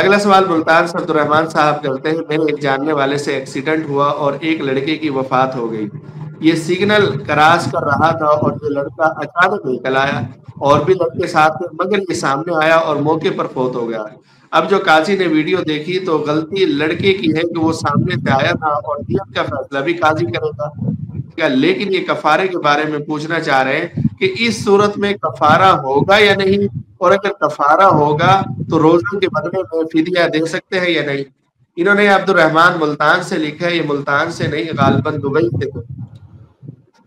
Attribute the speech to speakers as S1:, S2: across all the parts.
S1: اگلا سوال ملتان سے عبد الرحمان صاحب کرتے ہیں، میرے ایک جاننے والے سے ایکسیڈنٹ ہوا اور ایک لڑکے کی وفات ہو گئی۔ یہ سگنل کراس کر رہا تھا اور یہ لڑکا اچانک نکل آیا، اور بھی لڑکے ساتھ تھے، مگر یہ سامنے آیا اور موقع پر فوت ہو گیا۔ اب جو قاضی نے ویڈیو دیکھی تو غلطی لڑکے کی ہے کہ وہ سامنے سے آیا تھا، اور دیت کا فیصلہ بھی قاضی کرے گا۔ لیکن یہ کفارے کے بارے میں پوچھنا چاہ رہے ہیں کہ اس صورت میں کفارہ ہوگا یا نہیں، اور اگر کفارہ ہوگا تو روزوں کے بدلے میں فدیہ دے سکتے ہیں یا نہیں؟ انہوں نے عبد الرحمان ملتان سے لکھا ہے، یہ ملتان سے نہیں، غالباً دبئی سے تھے۔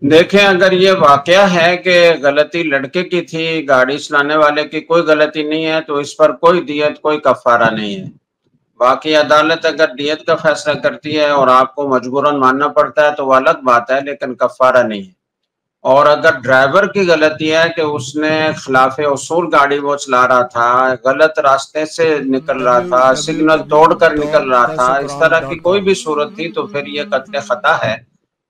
S2: دیکھیں، اگر یہ واقعہ ہے کہ غلطی لڑکے کی تھی، گاڑی چلانے والے کی کوئی غلطی نہیں ہے، تو اس پر کوئی دیت کوئی کفارہ نہیں ہے۔ باقی عدالت اگر دیت کا فیصلہ کرتی ہے اور آپ کو مجبوراً ماننا پڑتا ہے تو وہ الگ بات ہے، لیکن کفارہ نہیں ہے۔ اور اگر ڈرائیور کی غلطی ہے کہ اس نے خلاف اصول گاڑی وہ چلا رہا تھا، غلط راستے سے نکل رہا تھا، سگنل توڑ کر نکل رہا تھا، اس طرح کی کوئی بھی صورت تھی تو پھر یہ قتل خطا ہے،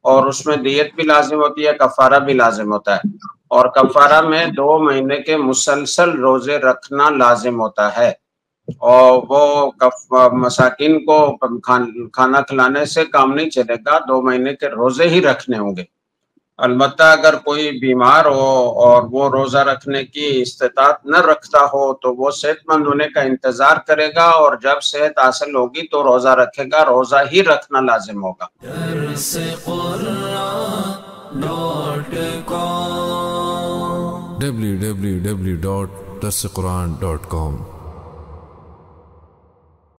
S2: اور اس میں دیت بھی لازم ہوتی ہے، کفارہ بھی لازم ہوتا ہے۔ اور کفارہ میں 2 مہینے کے مسلسل روزے رکھنا لازم ہوتا ہے، اور وہ مساکین کو کھانا کھلانے سے کام نہیں چلے گا، 2 مہینے کے روزے ہی رکھنے ہوں گے۔ البتہ اگر کوئی بیمار ہو اور وہ روزہ رکھنے کی استطاعت نہ رکھتا ہو تو وہ صحت مند ہونے کا انتظار کرے گا، اور جب صحت حاصل ہوگی تو روزہ رکھے گا، روزہ ہی رکھنا لازم ہوگا۔
S3: www.darsequran.com